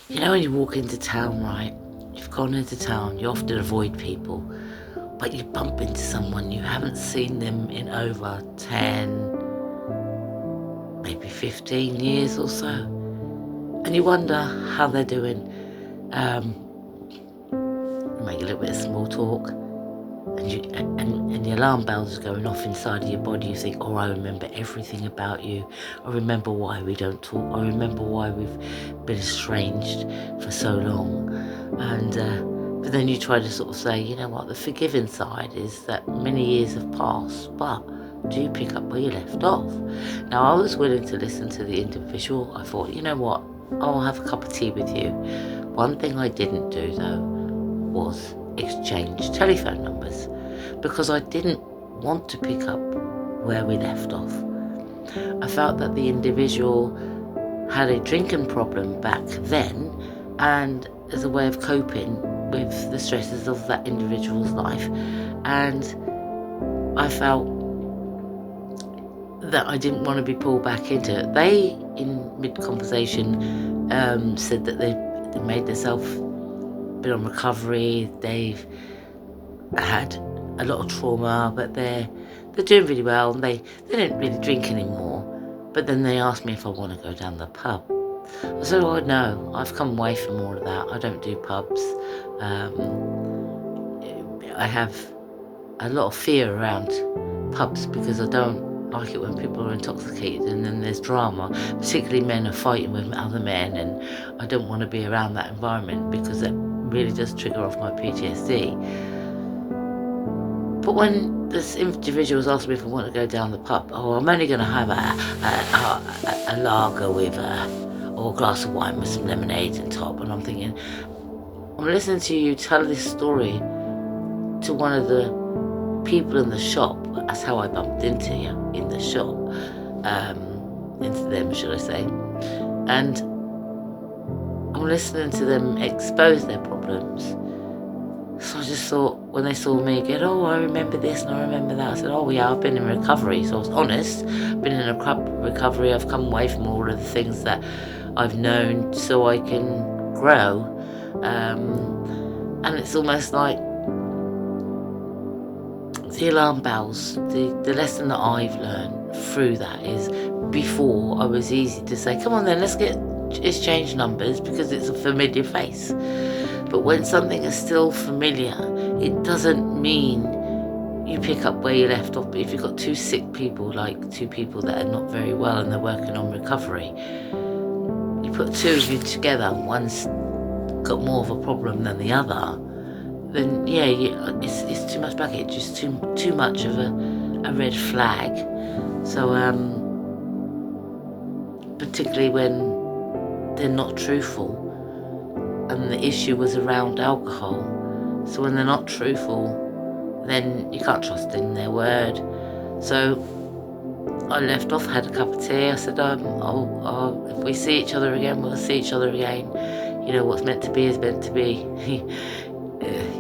You know when you walk into town, right? You've gone into town, you often avoid people, but you bump into someone you haven't seen them in over 10, maybe 15 years or so. And you wonder how they're doing. Um, you make a little bit of small talk, and the alarm bells are going off inside of your body. You think, oh, I remember everything about you. I remember why we don't talk. I remember why we've been estranged for so long. And but then you try to sort of say, you know what, the forgiving side is that many years have passed, but do you pick up where you left off? Now, I was willing to listen to the individual. I thought, you know what, I'll have a cup of tea with you. One thing I didn't do, though, was exchange telephone numbers, because I didn't want to pick up where we left off. I felt that the individual had a drinking problem back then, and as a way of coping with the stresses of that individual's life, and I felt that I didn't want to be pulled back into it. They, in mid-conversation, said that they made themselves been on recovery, they've had a lot of trauma, but they're doing really well, and they don't really drink anymore. But then they asked me if I want to go down the pub. I said, oh no, I've come away from all of that. I don't do pubs. I have a lot of fear around pubs because I don't like it when people are intoxicated and then there's drama, particularly men are fighting with other men, and I don't want to be around that environment because it really does trigger off my PTSD. But when this individual was asking me if I want to go down the pub, oh, I'm only going to have a lager with or a glass of wine with some lemonade on top, and I'm thinking, I'm listening to you tell this story to one of the people in the shop. That's how I bumped into you in the shop, into them, should I say. And I'm listening to them expose their problems. So I just thought, when they saw me again, oh, I remember this and I remember that. I said, oh yeah, I've been in recovery. So I was honest, been in a recovery. I've come away from all of the things that I've known so I can grow. And it's almost like the alarm bells, the lesson that I've learned through that is, before I was easy to say, come on then, let's exchange numbers because it's a familiar face. But when something is still familiar, it doesn't mean you pick up where you left off. But if you've got two sick people, like two people that are not very well and they're working on recovery, you put two of you together and one's got more of a problem than the other, then yeah, it's too much baggage, just too much of a red flag. So particularly when they're not truthful, and the issue was around alcohol. So when they're not truthful, then you can't trust in their word. So I left off, had a cup of tea. I said, if we see each other again, we'll see each other again. You know, what's meant to be is meant to be.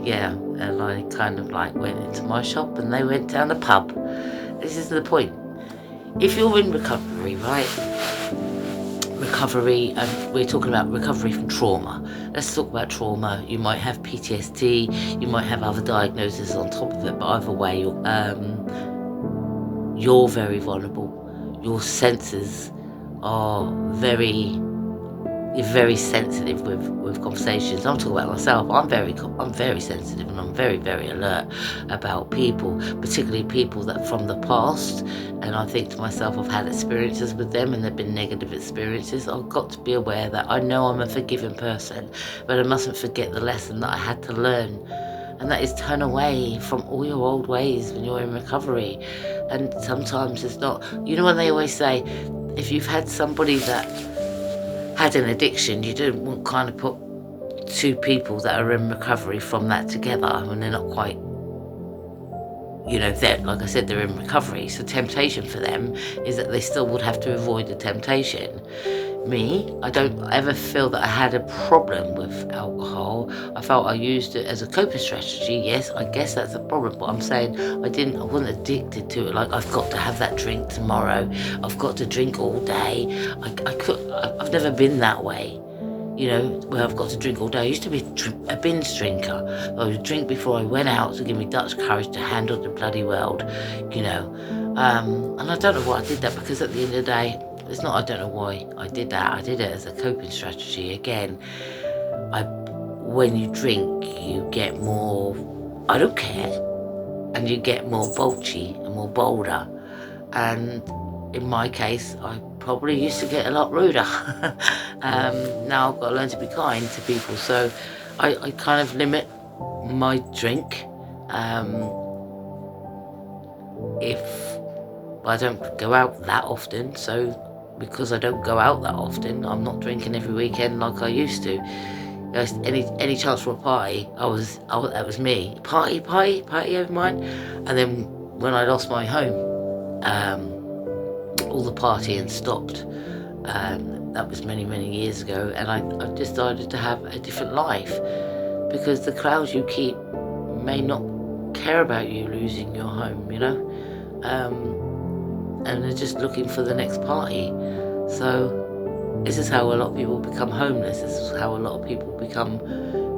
Yeah, and I kind of like went into my shop and they went down the pub. This is the point. If you're in recovery, right? Recovery, and we're talking about recovery from trauma. Let's talk about trauma. You might have PTSD, you might have other diagnoses on top of it, but either way, you're very vulnerable. Your senses are you're very sensitive with conversations. I'm talking about myself. I'm very sensitive, and I'm very, very alert about people, particularly people that from the past. And I think to myself, I've had experiences with them and they've been negative experiences. I've got to be aware that I know I'm a forgiving person, but I mustn't forget the lesson that I had to learn. And that is turn away from all your old ways when you're in recovery. And sometimes it's not, you know when they always say, if you've had somebody that had an addiction, you don't want kind of put two people that are in recovery from that together when they're not quite, they're, like I said, they're in recovery. So temptation for them is that they still would have to avoid the temptation. Me, I don't ever feel that I had a problem with alcohol. I felt I used it as a coping strategy. Yes, I guess that's a problem, but I'm saying I wasn't addicted to it. Like, I've got to have that drink tomorrow. I've got to drink all day. I've never been that way. where I've got to drink all day. I used to be a binge drinker. I would drink before I went out to give me Dutch courage to handle the bloody world, you know. And I don't know why I did that, because at the end of the day, it's not, I don't know why I did that. I did it as a coping strategy. Again, when you drink, you get more, I don't care, and you get more bulgy and more bolder. And in my case, I probably used to get a lot ruder. Now I've got to learn to be kind to people, so I kind of limit my drink. If I don't go out that often, so because I don't go out that often, I'm not drinking every weekend like I used to. Any chance for a party, that was me. Party over mine. And then when I lost my home, all the partying stopped. That was many years ago, and I decided to have a different life, because the crowds you keep may not care about you losing your home, and they're just looking for the next party. So this is how a lot of people become homeless. This is how a lot of people become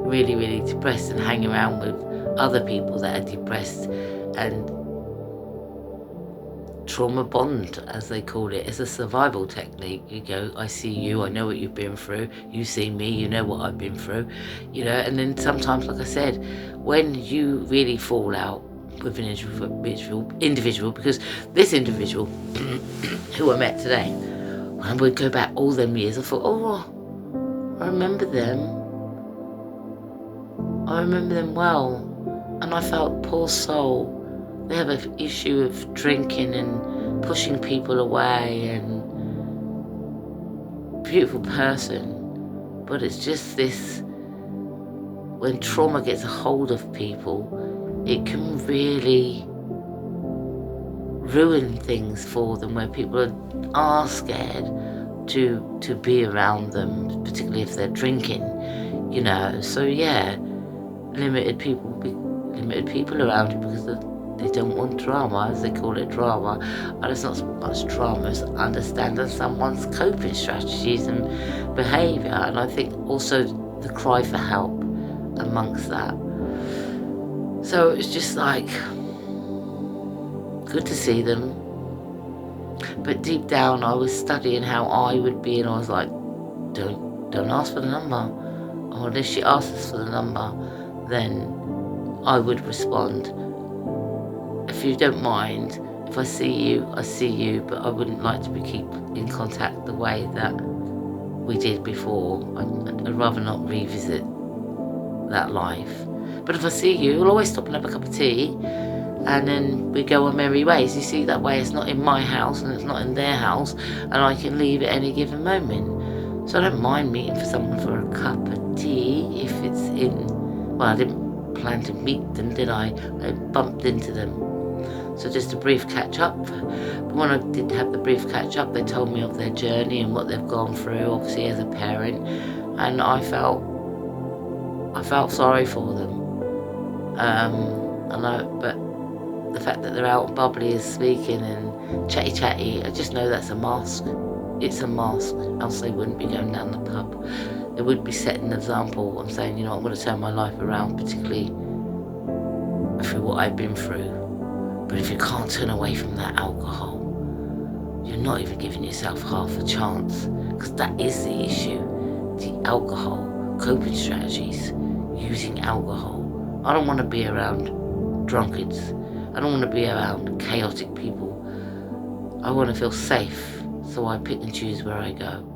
really depressed and hang around with other people that are depressed. And trauma bond, as they call it, is a survival technique. You go, I see you, I know what you've been through, you see me, you know what I've been through, and then sometimes, like I said, when you really fall out with an individual, because this individual who I met today, when we go back all them years, I thought, oh, I remember them well, and I felt, poor soul, they have an issue of drinking and pushing people away, and beautiful person, but it's just this, when trauma gets a hold of people, it can really ruin things for them, where people are scared to be around them, particularly if they're drinking, so yeah, limited people around you, because they don't want drama, as they call it, drama. And it's not so much drama as understanding someone's coping strategies and behaviour. And I think also the cry for help amongst that. So it's just like, good to see them. But deep down, I was studying how I would be, and I was like, don't ask for the number. Or if she asks for the number, then I would respond, if you don't mind, if I see you, I see you, but I wouldn't like to keep in contact the way that we did before. I'd rather not revisit that life. But if I see you, I'll always stop and have a cup of tea, and then we go our merry ways. You see, that way it's not in my house and it's not in their house, and I can leave at any given moment. So I don't mind meeting for someone for a cup of tea if it's I didn't plan to meet them, did I? I bumped into them. So just a brief catch up. But when I did have the brief catch up, they told me of their journey and what they've gone through, obviously as a parent, and I felt sorry for them. But the fact that they're out bubbly and speaking and chatty, I just know that's a mask. It's a mask, else they wouldn't be going down the pub. They would be setting an example. I'm saying, I'm going to turn my life around, particularly through what I've been through. But if you can't turn away from that alcohol, you're not even giving yourself half a chance, because that is the issue. The alcohol, coping strategies, using alcohol. I don't want to be around drunkards. I don't want to be around chaotic people. I want to feel safe, so I pick and choose where I go.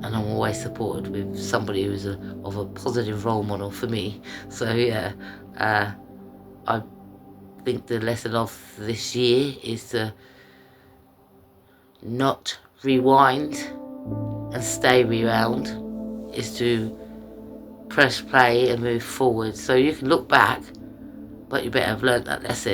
And I'm always supported with somebody who's of a positive role model for me. So yeah, I think the lesson of this year is to not rewind and stay rewound, is to press play and move forward. So you can look back, but you better have learnt that lesson.